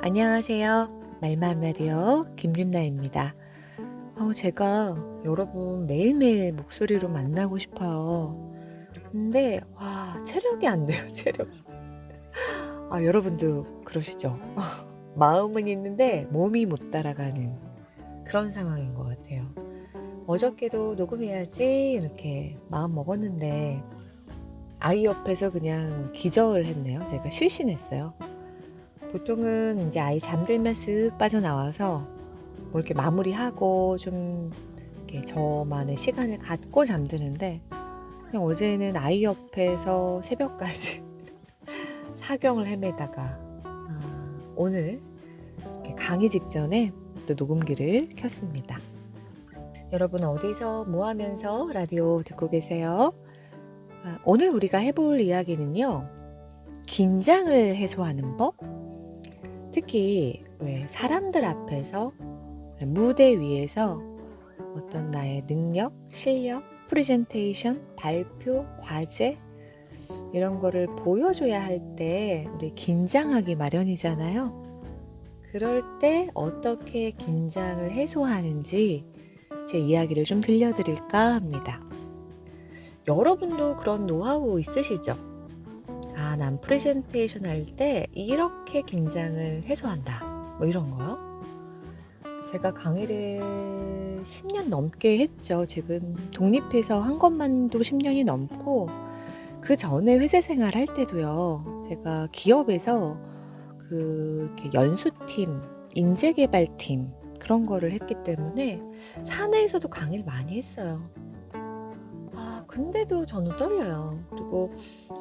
안녕하세요. 말만 라디오 김윤나입니다. 제가 여러분 매일매일 목소리로 만나고 싶어요. 근데 체력이 안 돼요, 체력이. 여러분도 그러시죠? 마음은 있는데 몸이 못 따라가는 그런 상황인 것 같아요. 어저께도 녹음해야지 이렇게 마음 먹었는데 아이 옆에서 그냥 기절했네요. 제가 실신했어요. 보통은 이제 아이 잠들면 쓱 빠져나와서 뭐 이렇게 마무리하고 좀 이렇게 저만의 시간을 갖고 잠드는데 그냥 어제는 아이 옆에서 새벽까지 사경을 헤매다가 오늘 이렇게 강의 직전에 또 녹음기를 켰습니다. 여러분 어디서 뭐 하면서 라디오 듣고 계세요? 오늘 우리가 해볼 이야기는요. 긴장을 해소하는 법? 특히 왜 사람들 앞에서 무대 위에서 어떤 나의 능력, 실력, 프레젠테이션, 발표, 과제 이런 거를 보여줘야 할 때 우리 긴장하기 마련이잖아요. 그럴 때 어떻게 긴장을 해소하는지 제 이야기를 좀 들려드릴까 합니다. 여러분도 그런 노하우 있으시죠? 난 프레젠테이션 할 때 이렇게 긴장을 해소한다. 뭐 이런 거요. 제가 강의를 10년 넘게 했죠. 지금 독립해서 한 것만도 10년이 넘고 그 전에 회사 생활 할 때도요. 제가 기업에서 이렇게 연수팀, 인재개발팀 그런 거를 했기 때문에 사내에서도 강의를 많이 했어요. 근데도 저는 떨려요. 그리고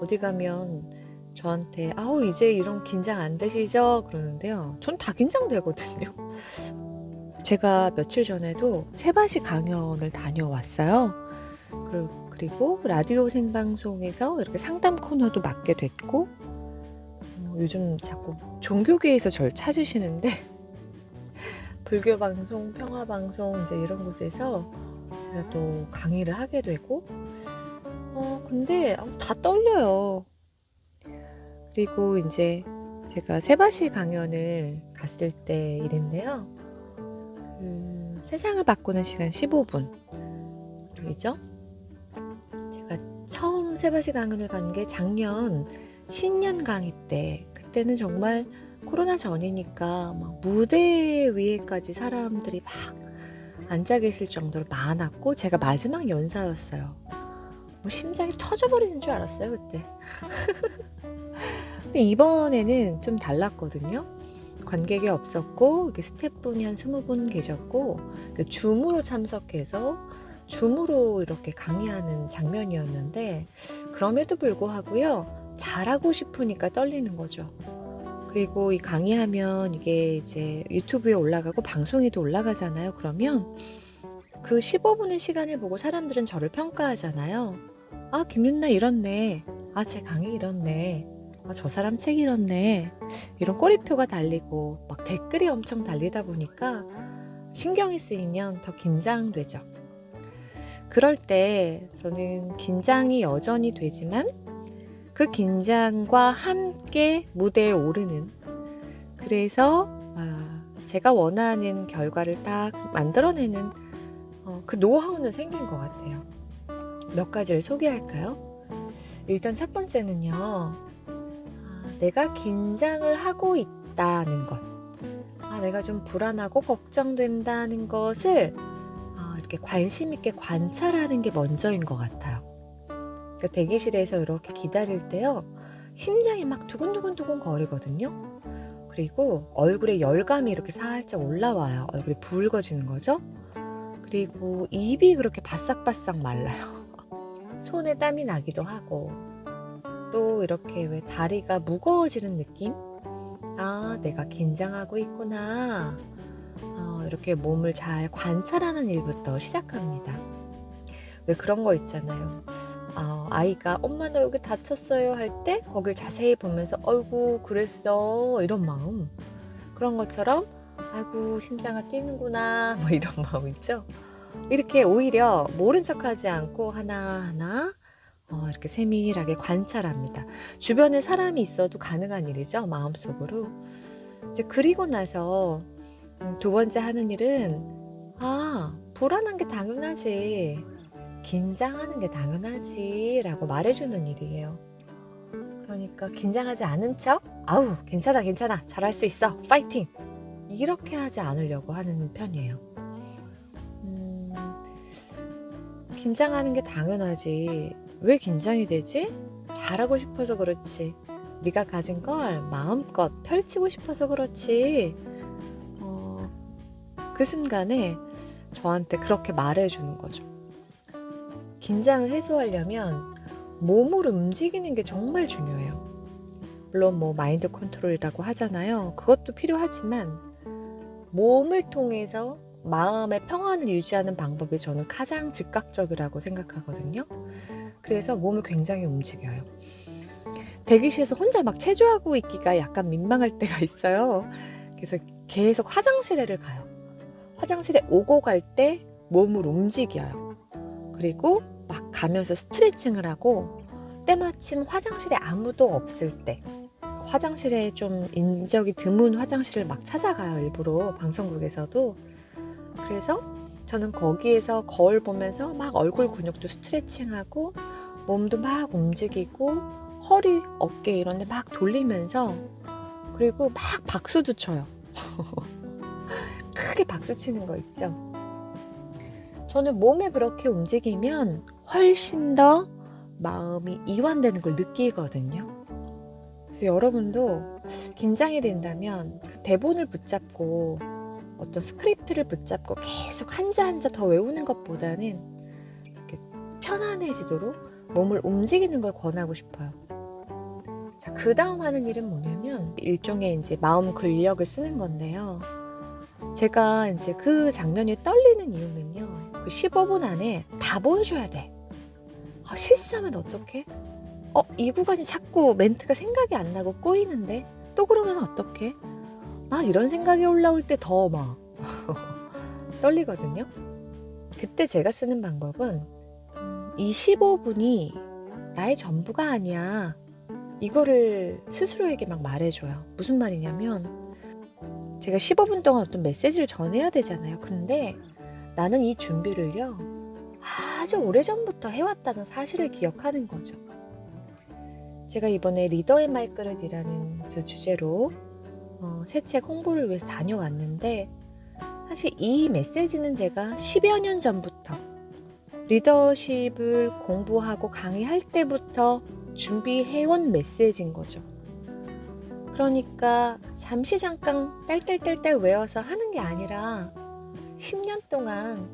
어디 가면 저한테 이제 이런 긴장 안 되시죠? 그러는데요. 전 다 긴장되거든요. 제가 며칠 전에도 세바시 강연을 다녀왔어요. 그리고 라디오 생방송에서 이렇게 상담 코너도 맡게 됐고 요즘 자꾸 종교계에서 절 찾으시는데 불교 방송, 평화 방송 이제 이런 곳에서 제가 또 강의를 하게 되고 근데 다 떨려요. 그리고 이제 제가 세바시 강연을 갔을 때 일인데요. 세상을 바꾸는 시간 15분 이죠? 제가 처음 세바시 강연을 간 게 작년 신년 강의 때 그때는 정말 코로나 전이니까 막 무대 위에까지 사람들이 막 앉아 계실 정도로 많았고 제가 마지막 연사였어요. 심장이 터져버리는 줄 알았어요 그때. 근데 이번에는 좀 달랐거든요. 관객이 없었고 이렇게 스태프분이 한 20분 계셨고 줌으로 참석해서 줌으로 이렇게 강의하는 장면이었는데 그럼에도 불구하고요. 잘하고 싶으니까 떨리는 거죠. 그리고 이 강의하면 이게 이제 유튜브에 올라가고 방송에도 올라가잖아요. 그러면 그 15분의 시간을 보고 사람들은 저를 평가하잖아요. 김윤나 이렇네. 제 강의 이렇네. 저 사람 책 이렇네. 이런 꼬리표가 달리고 막 댓글이 엄청 달리다 보니까 신경이 쓰이면 더 긴장되죠. 그럴 때 저는 긴장이 여전히 되지만 그 긴장과 함께 무대에 오르는 그래서 제가 원하는 결과를 딱 만들어내는 그 노하우는 생긴 것 같아요. 몇 가지를 소개할까요? 일단 첫 번째는요. 내가 긴장을 하고 있다는 것. 내가 좀 불안하고 걱정된다는 것을 이렇게 관심 있게 관찰하는 게 먼저인 것 같아요. 그러니까 대기실에서 이렇게 기다릴 때요. 심장이 막 두근두근 거리거든요. 그리고 얼굴에 열감이 이렇게 살짝 올라와요. 얼굴이 붉어지는 거죠. 그리고 입이 그렇게 바싹바싹 말라요. 손에 땀이 나기도 하고 또 이렇게 왜 다리가 무거워지는 느낌? 내가 긴장하고 있구나. 이렇게 몸을 잘 관찰하는 일부터 시작합니다. 왜 그런 거 있잖아요. 아이가 엄마 나 여기 다쳤어요 할 때 거길 자세히 보면서 어이구 그랬어 이런 마음. 그런 것처럼 아이고 심장아 뛰는구나 뭐 이런 마음 있죠. 이렇게 오히려 모른 척하지 않고 하나하나 이렇게 세밀하게 관찰합니다. 주변에 사람이 있어도 가능한 일이죠. 마음속으로. 이제 그리고 나서 두 번째 하는 일은 불안한 게 당연하지. 긴장하는 게 당연하지. 라고 말해주는 일이에요. 그러니까 긴장하지 않은 척, 아우, 괜찮아, 괜찮아. 잘할 수 있어. 파이팅! 이렇게 하지 않으려고 하는 편이에요. 긴장하는 게 당연하지. 왜 긴장이 되지? 잘하고 싶어서 그렇지. 네가 가진 걸 마음껏 펼치고 싶어서 그렇지. 그 순간에 저한테 그렇게 말해주는 거죠. 긴장을 해소하려면 몸을 움직이는 게 정말 중요해요. 물론 뭐 마인드 컨트롤이라고 하잖아요. 그것도 필요하지만 몸을 통해서 마음의 평안을 유지하는 방법이 저는 가장 즉각적이라고 생각하거든요. 그래서 몸을 굉장히 움직여요. 대기실에서 혼자 막 체조하고 있기가 약간 민망할 때가 있어요. 그래서 계속 화장실에를 가요. 화장실에 오고 갈 때 몸을 움직여요. 그리고 막 가면서 스트레칭을 하고 때마침 화장실에 아무도 없을 때 화장실에 좀 인적이 드문 화장실을 막 찾아가요. 일부러 방송국에서도. 그래서 저는 거기에서 거울 보면서 막 얼굴 근육도 스트레칭하고 몸도 막 움직이고 허리, 어깨 이런 데 막 돌리면서 그리고 막 박수도 쳐요. 크게 박수 치는 거 있죠. 저는 몸에 그렇게 움직이면 훨씬 더 마음이 이완되는 걸 느끼거든요. 그래서 여러분도 긴장이 된다면 그 대본을 붙잡고 어떤 스크립트를 붙잡고 계속 한자 한자 더 외우는 것보다는 이렇게 편안해지도록 몸을 움직이는 걸 권하고 싶어요. 자, 그 다음 하는 일은 뭐냐면 일종의 이제 마음 근력을 쓰는 건데요. 제가 이제 그 장면이 떨리는 이유는요. 그 15분 안에 다 보여줘야 돼. 실수하면 어떡해? 이 구간이 자꾸 멘트가 생각이 안 나고 꼬이는데 또 그러면 어떡해? 막 이런 생각이 올라올 때 더 막 떨리거든요. 그때 제가 쓰는 방법은 이 15분이 나의 전부가 아니야. 이거를 스스로에게 막 말해줘요. 무슨 말이냐면 제가 15분 동안 어떤 메시지를 전해야 되잖아요. 근데 나는 이 준비를요. 아주 오래전부터 해왔다는 사실을 기억하는 거죠. 제가 이번에 리더의 말그릇이라는 그 주제로 새 책 홍보를 위해서 다녀왔는데 사실 이 메시지는 제가 10여 년 전부터 리더십을 공부하고 강의할 때부터 준비해온 메시지인 거죠. 그러니까 잠깐 딸딸딸딸 외워서 하는 게 아니라 10년 동안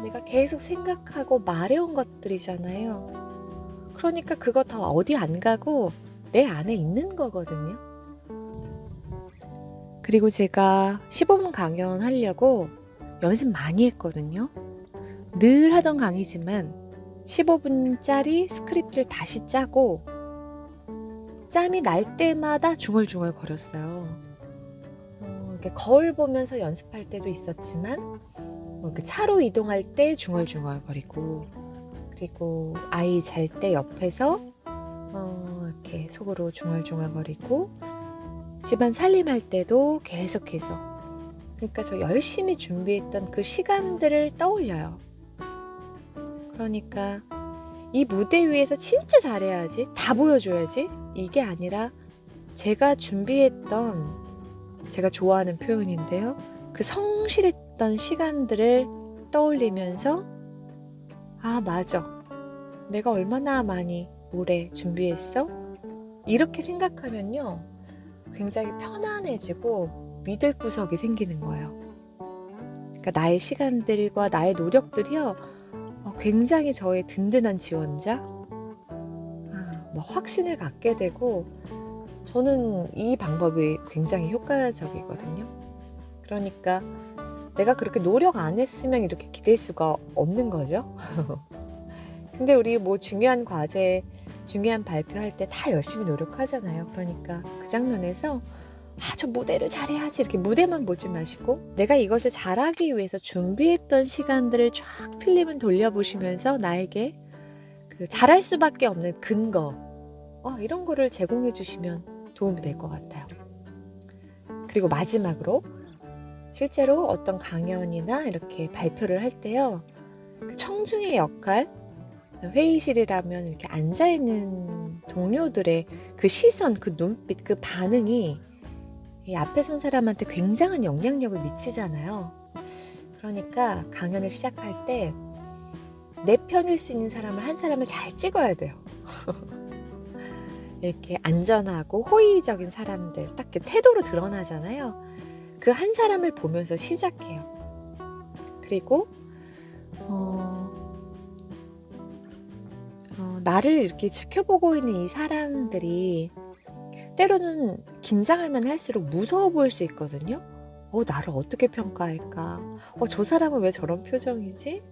내가 계속 생각하고 말해온 것들이잖아요. 그러니까 그거 더 어디 안 가고 내 안에 있는 거거든요. 그리고 제가 15분 강연 하려고 연습 많이 했거든요. 늘 하던 강의지만 15분짜리 스크립트를 다시 짜고 짬이 날 때마다 중얼중얼 거렸어요. 이렇게 거울 보면서 연습할 때도 있었지만 이렇게 차로 이동할 때 중얼중얼 거리고 그리고 아이 잘 때 옆에서 이렇게 속으로 중얼중얼거리고 집안 살림할 때도 계속해서 그러니까 저 열심히 준비했던 그 시간들을 떠올려요. 그러니까 이 무대 위에서 진짜 잘해야지 다 보여줘야지 이게 아니라 제가 준비했던 제가 좋아하는 표현인데요. 그 성실했던 시간들을 떠올리면서 맞아. 내가 얼마나 많이 오래 준비했어? 이렇게 생각하면요. 굉장히 편안해지고 믿을 구석이 생기는 거예요. 그러니까 나의 시간들과 나의 노력들이요. 굉장히 저의 든든한 지원자? 확신을 갖게 되고 저는 이 방법이 굉장히 효과적이거든요. 그러니까 내가 그렇게 노력 안 했으면 이렇게 기댈 수가 없는 거죠. 근데 우리 뭐 중요한 과제, 중요한 발표할 때 다 열심히 노력하잖아요. 그러니까 그 장면에서 저 무대를 잘해야지 이렇게 무대만 보지 마시고 내가 이것을 잘하기 위해서 준비했던 시간들을 쫙 필름을 돌려보시면서 나에게 그 잘할 수밖에 없는 근거 이런 거를 제공해 주시면 도움이 될 것 같아요. 그리고 마지막으로 실제로 어떤 강연이나 이렇게 발표를 할 때요. 그 청중의 역할, 회의실이라면 이렇게 앉아있는 동료들의 그 시선, 그 눈빛, 그 반응이 이 앞에 선 사람한테 굉장한 영향력을 미치잖아요. 그러니까 강연을 시작할 때 내 편일 수 있는 사람을 한 사람을 잘 찍어야 돼요. 이렇게 안전하고 호의적인 사람들, 딱 그 태도로 드러나잖아요. 그 한 사람을 보면서 시작해요. 그리고 나를 이렇게 지켜보고 있는 이 사람들이 때로는 긴장하면 할수록 무서워 보일 수 있거든요. 나를 어떻게 평가할까? 저 사람은 왜 저런 표정이지?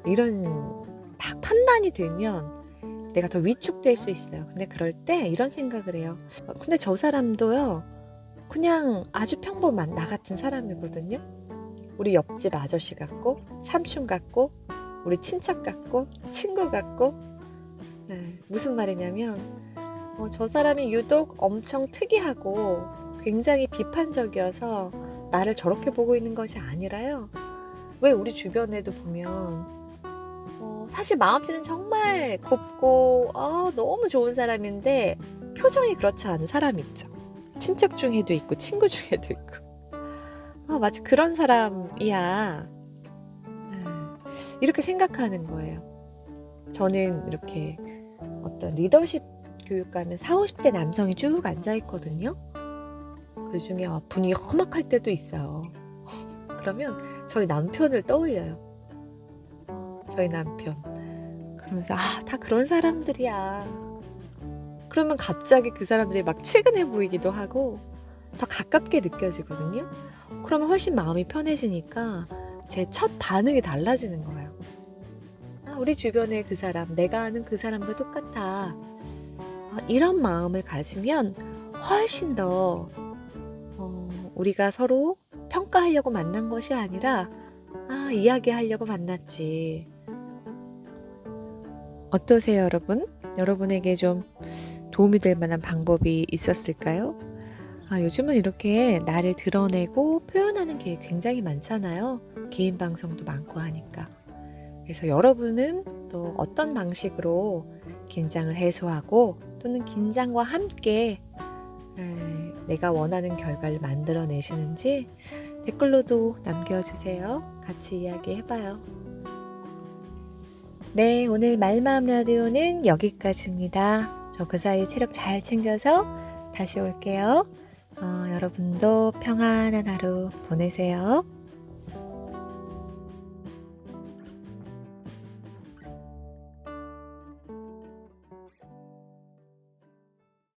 이런 막 판단이 들면 내가 더 위축될 수 있어요. 근데 그럴 때 이런 생각을 해요. 근데 저 사람도요, 그냥 아주 평범한 나 같은 사람이거든요. 우리 옆집 아저씨 같고, 삼촌 같고, 우리 친척 같고, 친구 같고. 무슨 말이냐면 저 사람이 유독 엄청 특이하고 굉장히 비판적이어서 나를 저렇게 보고 있는 것이 아니라요. 왜 우리 주변에도 보면 사실 마음씨는 정말 곱고 너무 좋은 사람인데 표정이 그렇지 않은 사람 있죠. 친척 중에도 있고 친구 중에도 있고 마치 그런 사람이야. 이렇게 생각하는 거예요. 저는 이렇게 어떤 리더십 교육 가면 40, 50대 남성이 쭉 앉아있거든요. 그 중에 분위기 험악할 때도 있어요. 그러면 저희 남편을 떠올려요. 저희 남편. 그러면서 다 그런 사람들이야. 그러면 갑자기 그 사람들이 막 측은해 보이기도 하고 더 가깝게 느껴지거든요. 그러면 훨씬 마음이 편해지니까 제 첫 반응이 달라지는 거예요. 우리 주변에 그 사람, 내가 아는 그 사람과 똑같아. 이런 마음을 가지면 훨씬 더 우리가 서로 평가하려고 만난 것이 아니라 이야기하려고 만났지. 어떠세요, 여러분? 여러분에게 좀 도움이 될 만한 방법이 있었을까요? 요즘은 이렇게 나를 드러내고 표현하는 게 굉장히 많잖아요. 개인 방송도 많고 하니까. 그래서 여러분은 또 어떤 방식으로 긴장을 해소하고 또는 긴장과 함께 내가 원하는 결과를 만들어내시는지 댓글로도 남겨주세요. 같이 이야기해봐요. 네, 오늘 말마음 라디오는 여기까지입니다. 저 그 사이 체력 잘 챙겨서 다시 올게요. 여러분도 평안한 하루 보내세요.